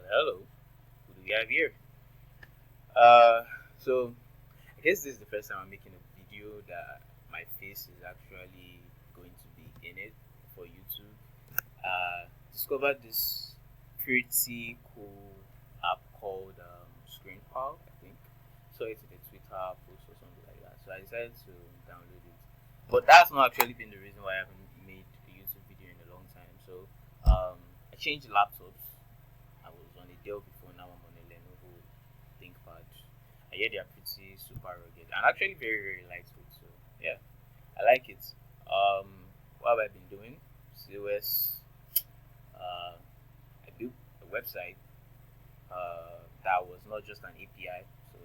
Hello, who do we have here? Uh, so I guess this is the first time I'm making a video that my face is actually going to be in it for YouTube. Discovered this pretty cool app called ScreenPal, I think. Saw it in a Twitter post or something like that. So I decided to download it. But that's not actually been the reason why I haven't made a YouTube video in a long time. So I changed laptops. I was on a Dell before, now I'm on a Lenovo ThinkPad. I hear they are pretty super rugged and actually very very lightweight. So yeah, I like it. What have I been doing? COS. I built a website that was not just an API, so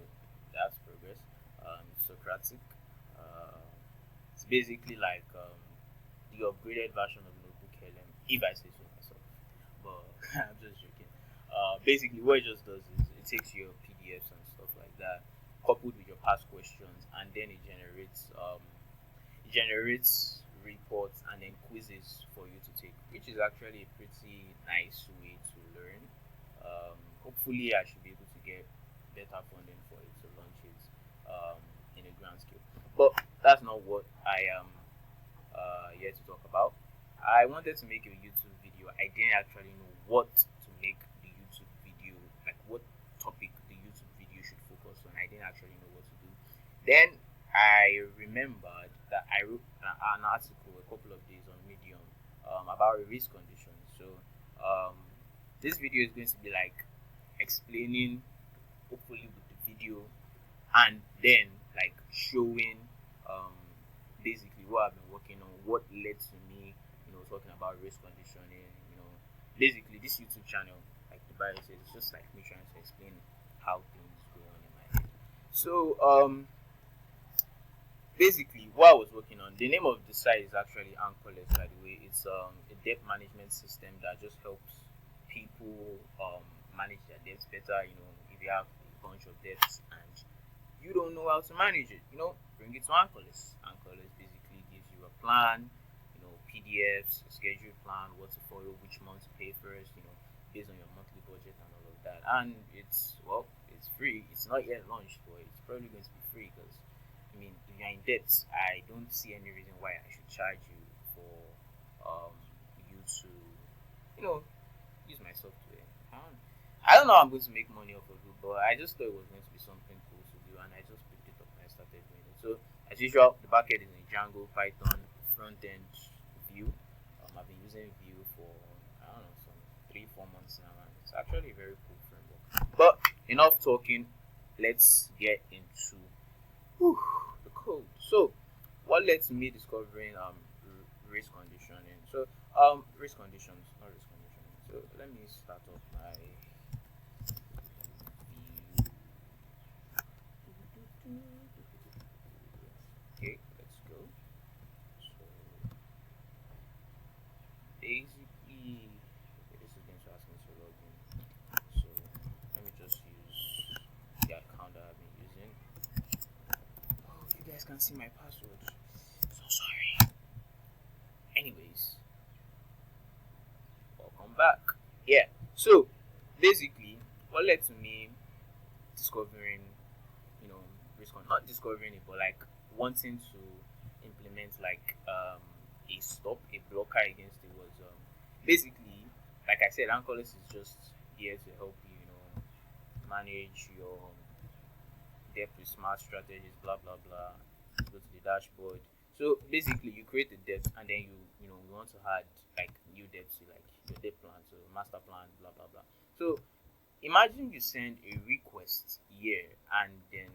that's progress. Socratic. Uh, it's basically like the upgraded version of Notebook LM, if I say so myself. But I'm just joking. Basically, what it just does is it takes your PDFs and stuff like that, coupled with your past questions, and then it generates reports and then quizzes for you to take, which is actually a pretty nice way to learn. Hopefully, I should be able to get better funding for it to launch it in a grand scale. But that's not what I am here to talk about. I wanted to make a YouTube video. I didn't actually know what to make the YouTube video, like what topic the YouTube video should focus on. I didn't actually know what to do. Then I remembered that I wrote an article a couple of days on Medium about a risk condition. So um, this video is going to be like explaining, hopefully with the video, and then like showing um, basically what I've been working on, what led to me, talking about race conditioning. Basically this YouTube channel, like the bio says, it's just like me trying to explain how things go on in my head. So basically what I was working on, the name of the site is actually Anchorless, by the way. It's a debt management system that just helps people manage their debts better. If you have a bunch of debts and you don't know how to manage it, bring it to Anchorless. Anchorless basically gives you a plan, PDFs, a schedule plan, what to follow, which month to pay first, based on your monthly budget and all of that. And it's free. It's not yet launched, but it's probably going to be free because, if you're in debt, I don't see any reason why I should charge you for you to, you know, use my software. I don't know how I'm going to make money off of it, but I just thought it was going to be something cool to do, and I just picked it up and I started doing it. So, as usual, the backend is in Django, Python, front end Vue. I've been using Vue for I don't know some 3-4 months now, and it's actually a very cool framework. But enough talking. Let's get into the code. So, what led to me discovering race conditioning? So, race conditions, not race conditioning. So, let me start off my view. Okay, let's go. So, basically, this is going to ask me to log in. So, let me just use the account that I've been using. Oh, you guys can see my password. So sorry. Anyways, welcome back. Yeah. So basically, what led to me discovering, not discovering it, but like wanting to implement like a blocker against it was basically, like I said, Anchorless is just here to help you, manage your debt with smart strategies, blah blah blah. Go to the dashboard. So basically, you create a debt, and then you want to add like new debts to like your debt plan, so master plan, blah blah blah. So imagine you send a request here, and then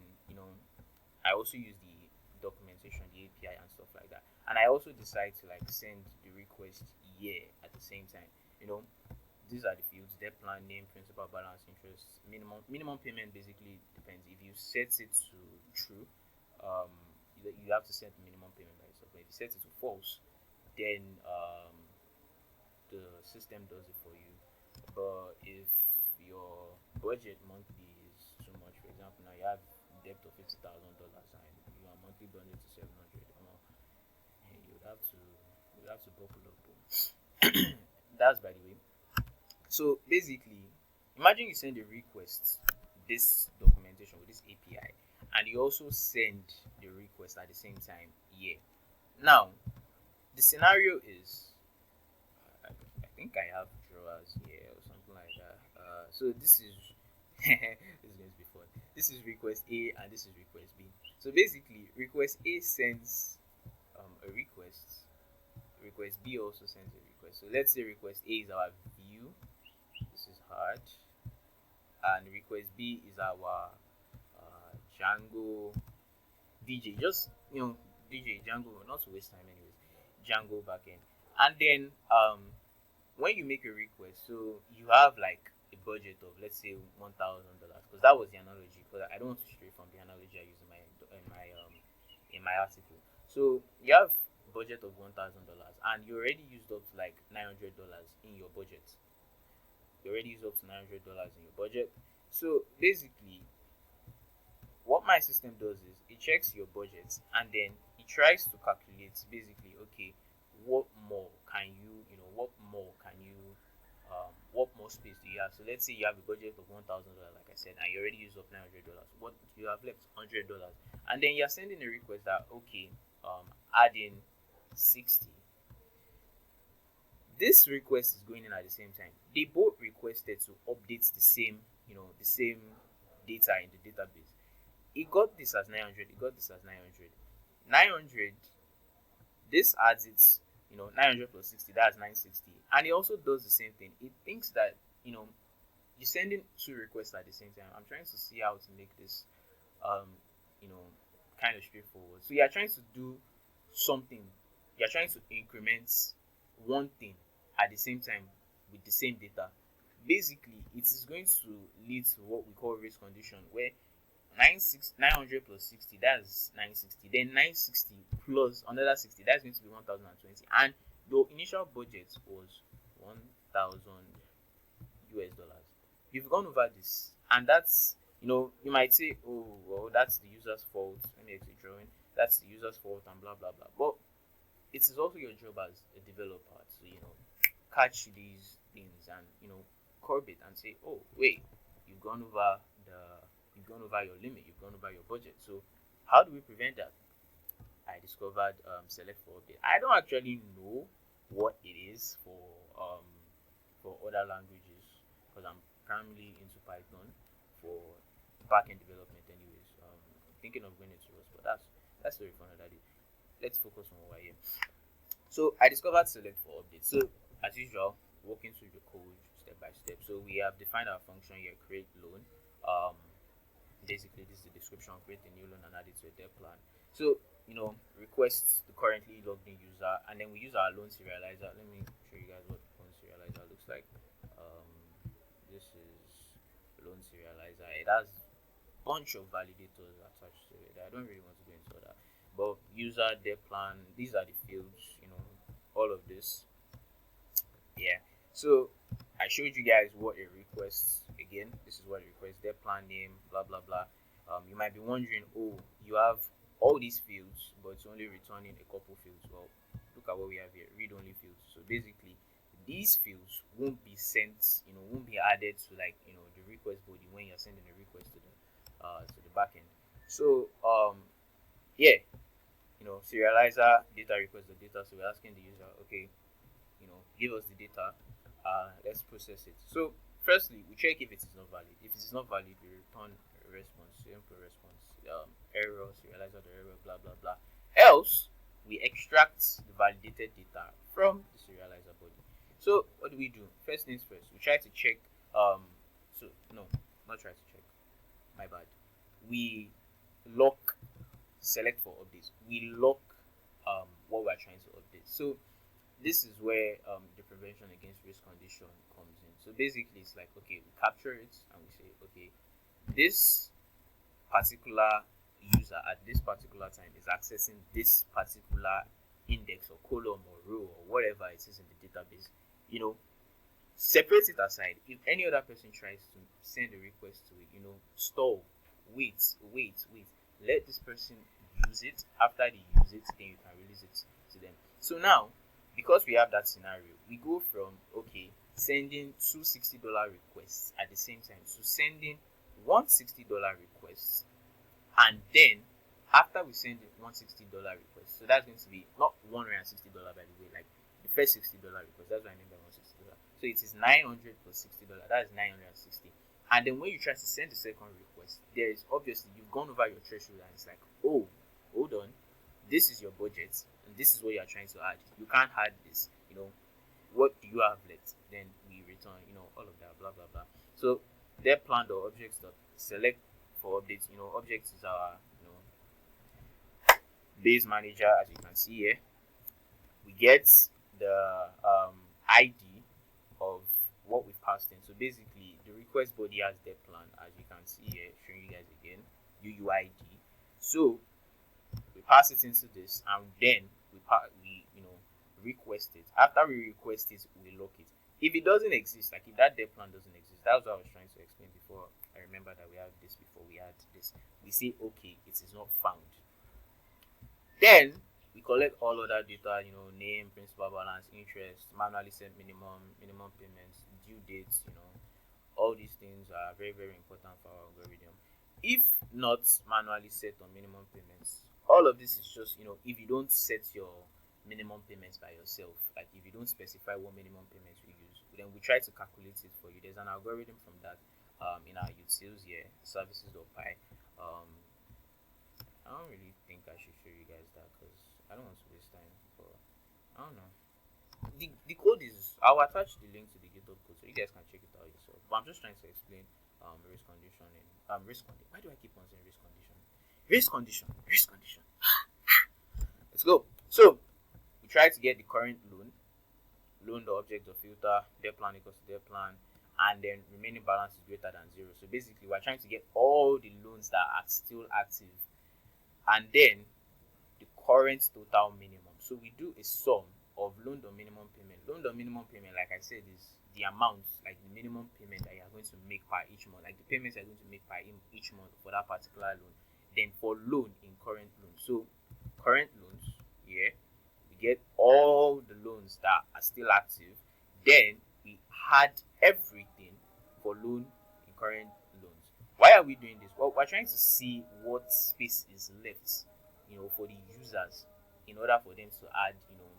I also use the documentation, the API, and stuff like that. And I also decide to like send the request here at the same time. These are the fields: debt plan, name, principal, balance, interest, minimum payment. Basically depends. If you set it to true, um, you have to set the minimum payment by yourself. But if you set it to false, then the system does it for you. But if your budget monthly is too much, for example, now you have debt of $50,000 and your monthly budget is 700, you would have to buckle up. That's by the way. So basically, imagine you send a request this documentation with this API, and you also send the request at the same time here. Now, the scenario is, I think I have drawers here or something like that. So this is this is going to be fun. This is request A and this is request B. So basically, request A sends a request. Request B also sends a request. So let's say request A is our view. This is hard, and request B is our Django DJ. Just DJ Django, not to waste time, anyways. Django backend, and then when you make a request, so you have like a budget of, let's say, $1,000, because that was the analogy. Because I don't want to stray from the analogy I used in my article. So you have a budget of $1,000, and you already used up to like $900 in your budget. You already used up to $900 in your budget. So basically, what my system does is it checks your budget, and then it tries to calculate basically, okay, what more can you, what more space do you have? So let's say you have a budget of $1,000, like I said, and you already used up $900. What you have left? $100, and then you're sending a request that, okay, add in 60. This request is going in at the same time. They both requested to update the same data in the database. It got this as 900. It got this as 900. 900. This adds its 900 plus 60, that's 960. And it also does the same thing. It thinks that, you're sending two requests at the same time. I'm trying to see how to make this, kind of straightforward. So you're trying to do something. You're trying to increment one thing at the same time with the same data. Basically, it is going to lead to what we call race condition, where 900 plus 60, that's 960. Then 960 plus another 60, that's going to be 1020. And your initial budget was 1000 US dollars. You've gone over this, and that's, you might say, oh, well, that's the user's fault. Let me exit drawing. That's the user's fault, and blah blah blah. But it is also your job as a developer to catch these things and curb it and say, oh wait, you've gone over your limit, you've gone over your budget. So how do we prevent that? I discovered select for update. I don't actually know what it is for other languages, because I'm primarily into Python for backend development anyways. Thinking of going into Rust, but that's very fun that I did. Let's focus on what we're here. So I discovered select for update. So as usual, walking through the code step by step. So we have defined our function here, create loan. Basically this is the description, create a new loan and add it to a debt plan. So request the currently logged in user, and then we use our loan serializer. Let me show you guys what loan serializer looks like. This is loan serializer. It has a bunch of validators attached to it. I don't really want to go into that, but user, debt plan, these are the fields, all of this. Yeah, so I showed you guys what a request, again, this is what a request, debt plan name, blah blah blah. You might be wondering, oh, you have all these fields, but it's only returning a couple fields. Well, look at what we have here, read only fields. So basically, these fields won't be sent, won't be added to the request body when you're sending a request to the backend. So yeah, serializer data request the data. So we're asking the user, okay, give us the data, let's process it. So firstly, we check if it is not valid. If it is not valid, we return a response, simple response, error, serializer the error, blah blah blah. Else, we extract the validated data from the serializer body. So what do? First things first, we try to check. Not try to check. My bad. We lock select for updates. We lock what we're trying to update. So this is where the prevention against race condition comes in. So basically, it's like, okay, we capture it and we say, okay, this particular user at this particular time is accessing this particular index or column or row or whatever it is in the database. Separate it aside. If any other person tries to send a request to it, stall, wait. Let this person use it. After they use it, then you can release it to them. So now, because we have that scenario, we go from, okay, sending two $60 requests at the same time. So sending one $60 request, and then after we send one $60 request, so that's going to be not $160 by the way, like the first $60 request. That's what I mean by $160. So it is 900 plus $60. That is 960. And then when you try to send the second request, there is obviously you've gone over your threshold, and it's like, oh, hold on, this is your budget, and this is what you are trying to add. You can't add this. What do you have left? Then we return, all of that, blah blah blah. So their plan or objects dot select for updates. Objects is our base manager, as you can see here. We get the ID of what we've passed in. So basically, the request body has their plan, as you can see here, showing you guys again, UUID. So we pass it into this, and then we request it. After we request it, we lock it. If it doesn't exist, like if that dev plan doesn't exist, that's what I was trying to explain before. I remember that we had this before. We had this. We say, okay, it is not found. Then we collect all other data, name, principal balance, interest, manually set minimum payments, due dates, all these things are very, very important for our algorithm. If not manually set on minimum payments, all of this is just, if you don't set your minimum payments by yourself, like if you don't specify what minimum payments we use, then we try to calculate it for you. There's an algorithm from that in our utils here, services.py. I don't really think I should show you guys that because I don't want to waste time, but I don't know. The code is, I'll attach the link to the GitHub code so you guys can check it out yourself. But I'm just trying to explain risk conditioning. Why do I keep on saying risk condition? Risk condition. Let's go. So we try to get the current loan the object of filter, their plan equals to their plan, and then remaining balance is greater than 0. So basically we're trying to get all the loans that are still active, and then the current total minimum. So we do a sum of loan or minimum payment. Loan or minimum payment, like I said, is the amount, like the minimum payment that you are going to make per each month, like the payments you are going to make per each month for that particular loan. Then for loan in current loan, so current loans, we get all the loans that are still active. Then we add everything for loan in current loans. Why are we doing this? Well, we're trying to see what space is left, for the users in order for them to add,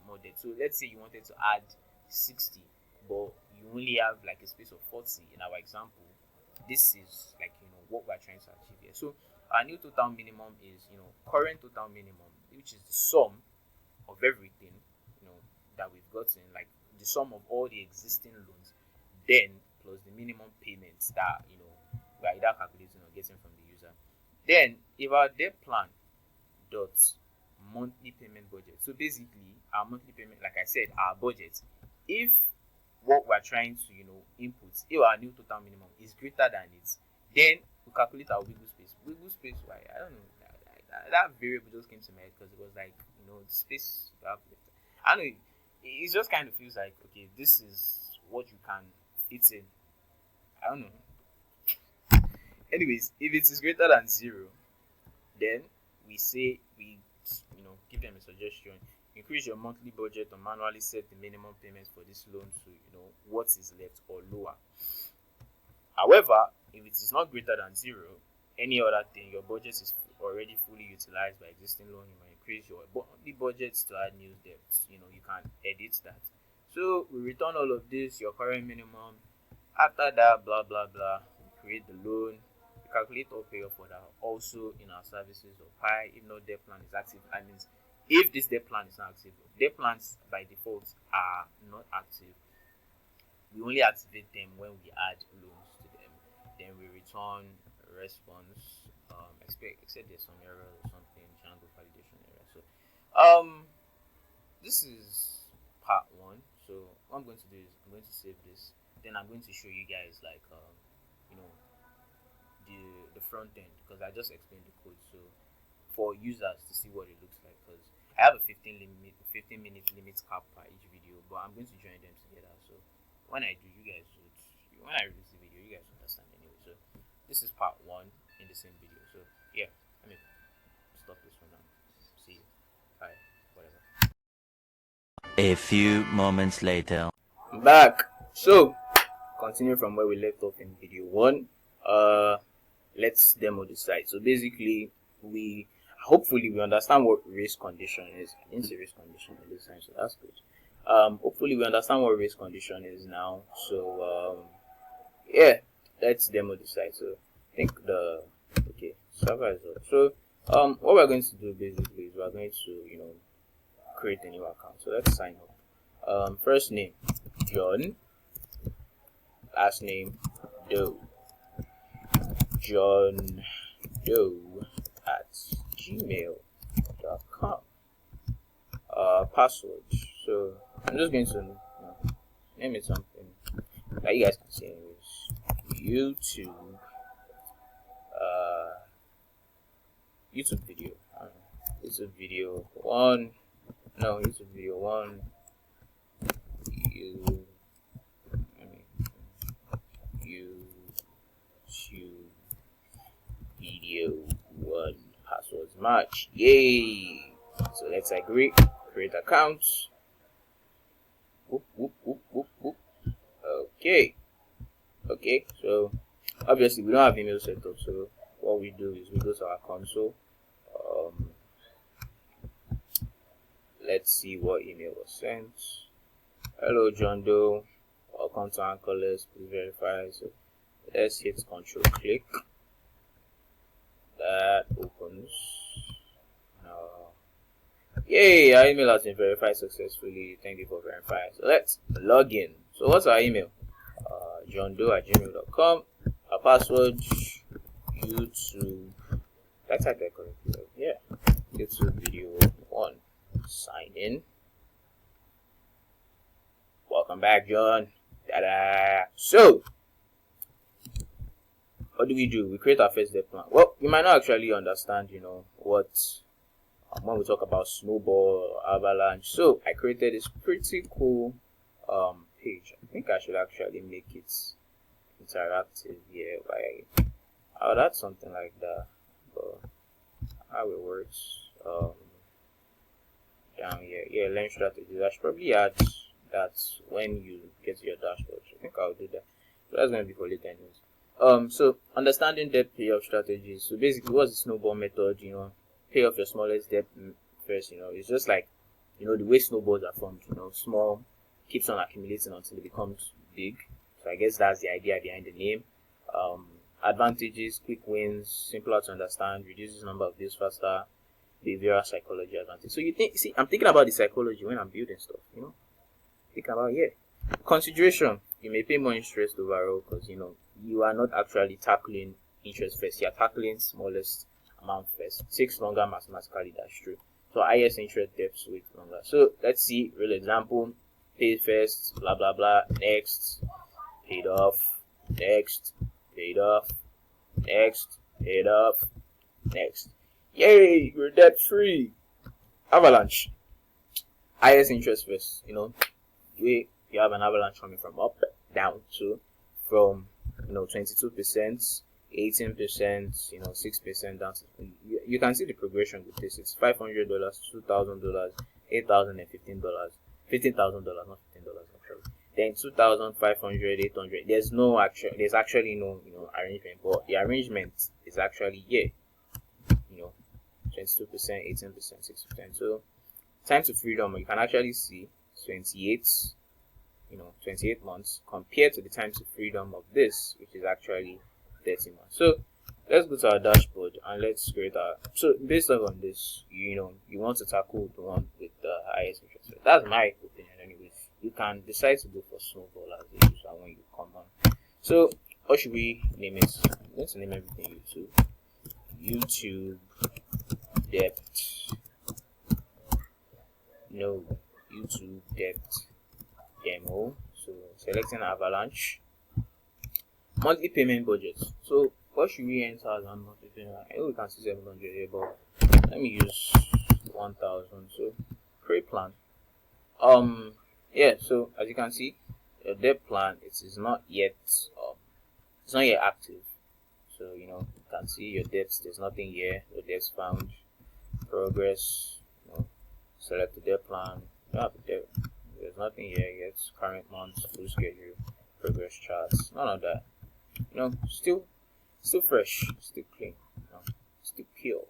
more debt. So let's say you wanted to add 60, but you only have like a space of 40 in our example. This is like, what we're trying to achieve here. So our new total minimum is, current total minimum, which is the sum of everything, that we've gotten, like the sum of all the existing loans, then plus the minimum payments that, we're either calculating or getting from the user. Then if our debt plan dot monthly payment budget, so basically our monthly payment, like I said, our budget, if what we're trying to input, if our new total minimum is greater than it, then we calculate our wiggle space. Why? I don't know, that variable just came to my head because it was like, the space you have left. I don't know, it just kind of feels like, okay, this is what you can fit in. I don't know. Anyways, if it is greater than 0, then we say, we give them a suggestion: increase your monthly budget or manually set the minimum payments for this loan to what is left or lower. However, if it is not greater than 0, any other thing, your budget is already fully utilized by existing loan, you might increase your monthly budgets to add new debts. You can edit that. So we return all of this, your current minimum. After that, blah blah blah, we create the loan. Calculate or pay off for that also in our services or Pi. If no debt plan is active, that means if this debt plan is not active, debt plans by default are not active. We only activate them when we add loans to them. Then we return a response, except there's some error or something, Django validation error. So this is part 1. So what I'm going to do is I'm going to save this, then I'm going to show you guys like the front end, because I just explained the code, so for users to see what it looks like, because I have a 15-minute limit cap per each video, but I'm going to join them together. So when I do, when I release the video, you guys understand anyway. So this is part 1 in the same video. So yeah, let me stop this one now. See you. Bye. Whatever. A few moments later. I'm back. So continue from where we left off in video 1. Let's demo the site. So basically, hopefully we understand what race condition is. I didn't say race condition in this time, so that's good. Hopefully we understand what race condition is now. So yeah, let's demo the site. So I think okay, server is up. So what we're going to do basically is we're going to create a new account. So let's sign up. First name John, last name Doe. John Doe at gmail.com. Password. So I'm just going to name it something that you guys can see anyways. YouTube video. YouTube video 1. No, YouTube video 1. YouTube video 1. Passwords match. Yay! So let's agree. Create account. Whoop, whoop, whoop, whoop, whoop. Okay. So obviously we don't have email set up. So what we do is we go to our console. Let's see what email was sent. Hello, John Doe. Welcome to Anchorless. Please verify. So let's hit Control click. That opens. Yay! Our email has been verified successfully. Thank you for verifying. So let's log in. So what's our email? johndoe@gmail.com. Our password YouTube. That's how that correctly. Yeah. YouTube video 1. Sign in. Welcome back, John. Ta-da! So what do? We create our first dev plan. Well, you might not actually understand, what when we talk about snowball or avalanche. So I created this pretty cool page. I think I should actually make it interactive here by I'll add something like that. But how it works down here. Yeah, learn strategies. I should probably add that when you get to your dashboard. I think I'll do that. But that's gonna be for later anyways. So understanding debt payoff strategies. So basically, what's the snowball method? Pay off your smallest debt first. It's just like the way snowballs are formed. Small keeps on accumulating until it becomes big. So I guess that's the idea behind the name. Advantages: quick wins, simpler to understand, reduces number of deals faster, behavioral psychology advantage. So I'm thinking about the psychology when I'm building stuff. Thinking about consideration. You may pay more interest overall because you are not actually tackling interest first. You are tackling smallest amount first. It takes longer mathematically. That's true. So highest interest debts wait longer. So let's see real example. Pay first, blah blah blah. Next, paid off. Next, paid off. Next, paid off. Next. Yay, you're debt free. Avalanche. Highest interest first. You have an avalanche coming from up, down to from 22%, 18%, 6% down to, you can see the progression with this. It's $500, $2,000, $8,000 and $15,000, not $15 actually. Then 2,500, 800. There's actually no arrangement, but the arrangement is actually 22%, 18%, 6%. So time to freedom, you can actually see 28 months compared to the time to freedom of this, which is actually 30 months. So let's go to our dashboard and let's create so based on this, you want to tackle the one with the highest interest rate. That's my opinion anyways. You can decide to go for snowball as a user when you come on. So what should we name it? I'm going to name everything YouTube debt. No, YouTube debt demo. So selecting avalanche. Monthly payment budget. So what should we enter as a monthly payment? I know we can see 700 here, but let me use 1,000. So create plan. So as you can see, your debt plan is not yet active. So you can see your debts. There's nothing here. Your debts found, progress. Select the debt plan. There's nothing here yet. Current month, full schedule, progress charts, none of that. Still fresh, still clean, still pure.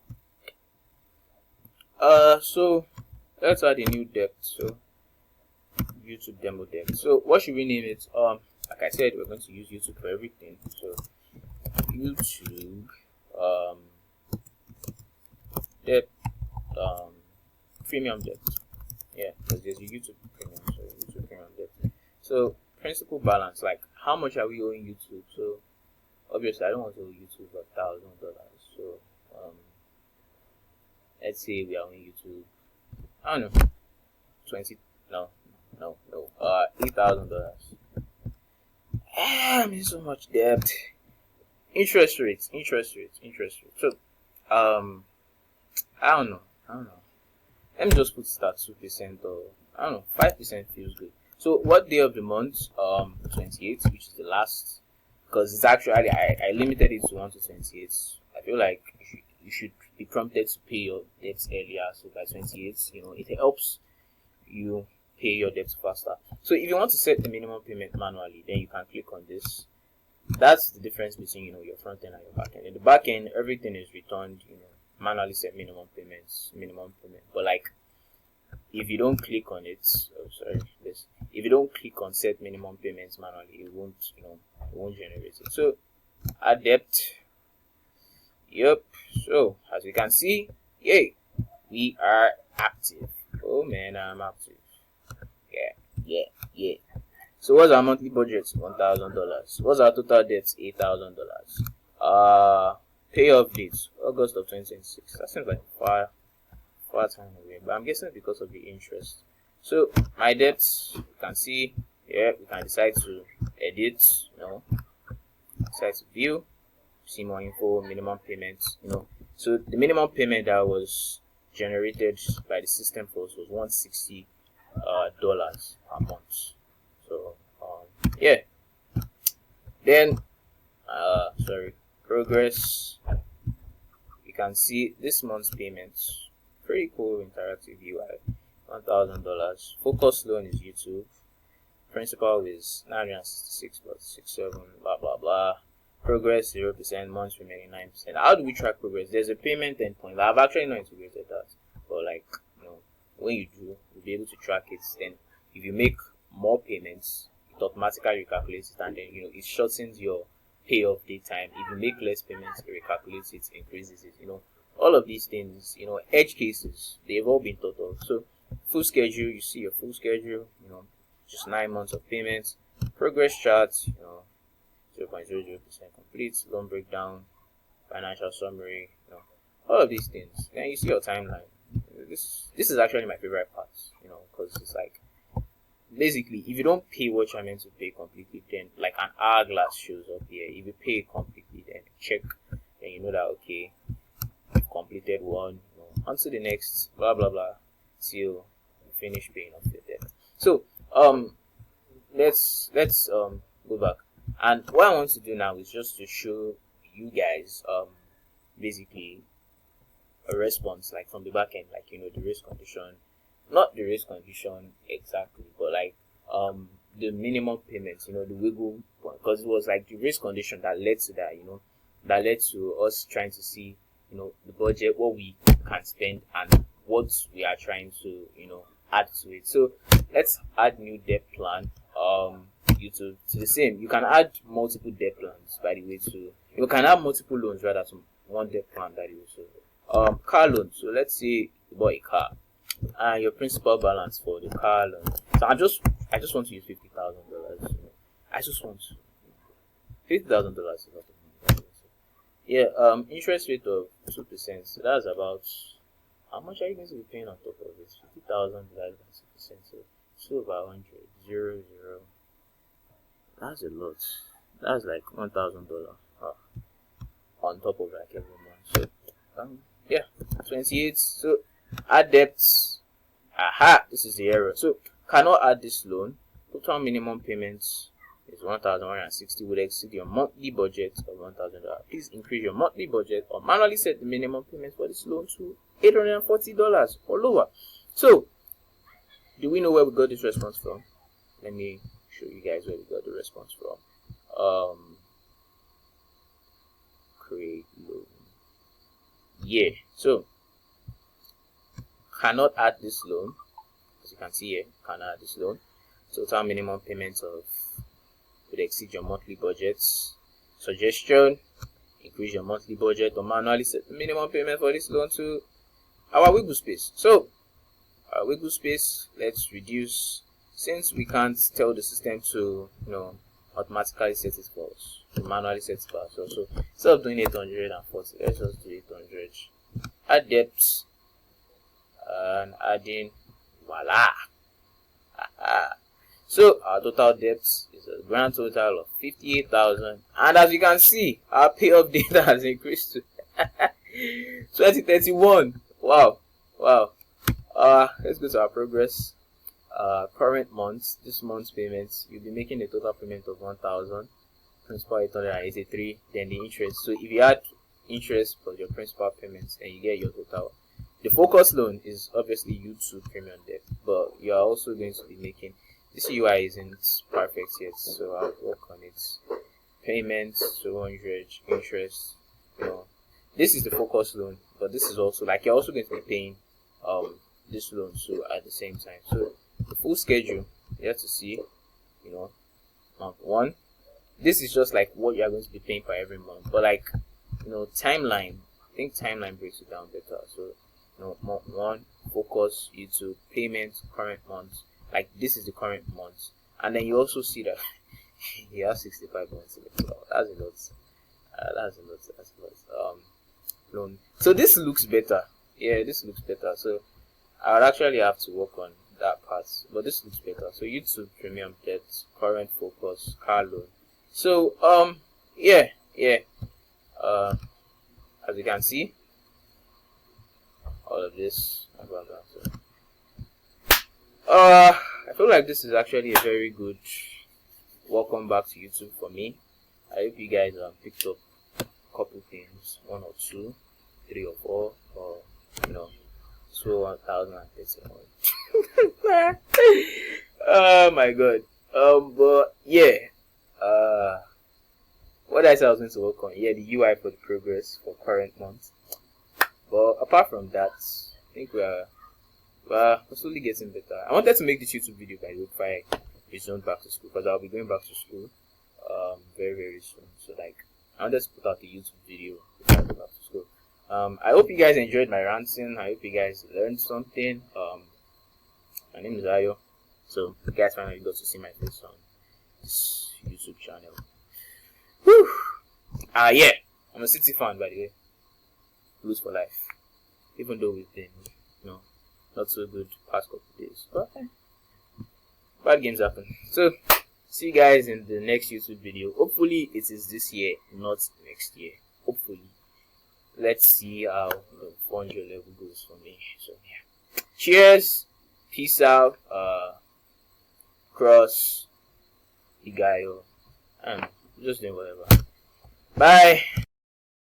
So let's add a new depth. So YouTube demo depth. So what should we name it? Like I said, we're going to use YouTube for everything. So YouTube depth, premium depth. Yeah, because there's a YouTube premium, so YouTube premium depth. So principal balance, like how much are we owing YouTube? So obviously I don't want to owe YouTube $1,000. So let's say we are owing YouTube, I don't know, $8,000. I'm in so much debt. Interest rates. So I don't know. Let me just put start 2% or I don't know, 5% feels good. So what day of the month? 28th, which is the last, because it's actually I limited it to 1 to 28. I feel like you should be prompted to pay your debts earlier. So by 28th, it helps you pay your debts faster. So if you want to set the minimum payment manually, then you can click on this. That's the difference between your front end and your back end. In the back end, everything is returned, manually set minimum payment. But like if you don't click on it, if you don't click on set minimum payments manually, it won't generate it. So add debt. Yep. So as you can see, yay, we are active. Oh man, I'm active. Yeah. So what's our monthly budget? $1,000. What's our total debt? $8,000. Payoff date August of 2026. That seems like far time away, but I'm guessing because of the interest. So my debts, you can see here. We can decide to edit. Decide to view. See more info. Minimum payments. So the minimum payment that was generated by the system for us was $160 per month. So yeah. Then progress. You can see this month's payments. Pretty cool interactive UI. $1,000. Focus loan is YouTube. Principal is 966 plus 67. Blah blah blah. Progress 0%. Months remaining 9%. How do we track progress? There's a payment endpoint. I've actually not integrated that, but when you do, you'll be able to track it. Then if you make more payments, it automatically recalculates it, and then it shortens your payoff date time. If you make less payments, it recalculates it, increases it. All of these things, edge cases, they've all been thought of. So full schedule, you see your full schedule, just 9 months of payments. Progress charts, 0.00% complete. Loan breakdown, financial summary, all of these things. Then you see your timeline. This is actually my favorite part, because it's like, basically, if you don't pay what you're meant to pay completely, then like an hourglass shows up here. If you pay completely, then check, then you know that okay, you've completed one, on to the next, blah blah blah, till you finish paying off your debt. So let's go back, and what I want to do now is just to show you guys basically a response like from the back end, like the race condition. Not the race condition exactly, but like the minimum payments, the wiggle point, because it was like the race condition that led to that, that led to us trying to see, the budget, what we can spend, and what we are trying to, add to it. So let's add new debt plan. YouTube to the same. You can add multiple debt plans, by the way. To you can have multiple loans rather to one debt plan, that is. So car loan. So let's say you bought a car. And your principal balance for the car loan. So I just want to use $50,000. I just want to. $50,000 is a lot of money. Yeah. Interest rate of 2%. So that's about, how much are you going to be paying on top of it? 50,000 divided by 2%. So 2 over 100. 0. That's a lot. That's like $1,000 on top of like every month. So yeah, 28. So add debts. Aha, this is the error. So cannot add this loan. Total minimum payments is 1,160, would exceed your monthly budget of $1,000. Please increase your monthly budget or manually set the minimum payments for this loan to $840 or lower. So do we know where we got this response from? Let me show you guys where we got the response from. Create loan. Yeah, so cannot add this loan. As you can see here, cannot add this loan. Total minimum payments of would exceed your monthly budgets. Suggestion: increase your monthly budget or manually set the minimum payment for this loan to our wiggle space. So our wiggle space, let's reduce, since we can't tell the system to automatically set it for us, to manually set it for us. So instead of doing 840, let's just do 800. Add depth and adding, voila. So our total debt is a grand total of 58,000, and as you can see, our payoff date has increased to 2031. Wow. Let's go to our progress. Current months, this month's payments, you'll be making a total payment of 1,000, principal 883, then the interest. So if you add interest plus your principal payments, then you get your total. The focus loan is obviously YouTube premium debt, but you are also going to be making, this UI isn't perfect yet, so I'll work on it. Payments, 200, interest, this is the focus loan, but this is also, like, you're also going to be paying this loan so at the same time. So the full schedule, you have to see, month one. This is just like what you are going to be paying for every month, but like, timeline, I think timeline breaks it down better. So month one, focus, YouTube, payments, current months. Like, this is the current month, and then you also see that you have 65 months in it. That's a lot. That's a lot. Loan. So this looks better. Yeah, this looks better. So I would actually have to work on that part, but this looks better. So YouTube premium debt, current focus, car loan. So yeah. As you can see, all of this. I feel like this is actually a very good welcome back to YouTube for me. I hope you guys picked up a couple things, 1 or 2, 3 or 4, or so 1,031. Oh my god. But yeah, what I said I was going to work on, the UI for the progress for current month. But apart from that, I think we're slowly getting better. I wanted to make this YouTube video by the way before I resume back to school, because I'll be going back to school very, very soon. So like, I wanted to put out the YouTube video before I go back to school. I hope you guys enjoyed my ranting. I hope you guys learned something. My name is Ayo. So you guys finally got to see my face on this YouTube channel. Whew. Yeah, I'm a City fan, by the way. Blues for life. Even though we've been, not so good past couple of days, but bad games happen. So see you guys in the next YouTube video. Hopefully it is this year, not next year. Hopefully. Let's see how the 400 level goes for me. So yeah. Cheers. Peace out. Cross. Igayo. And just doing whatever. Bye.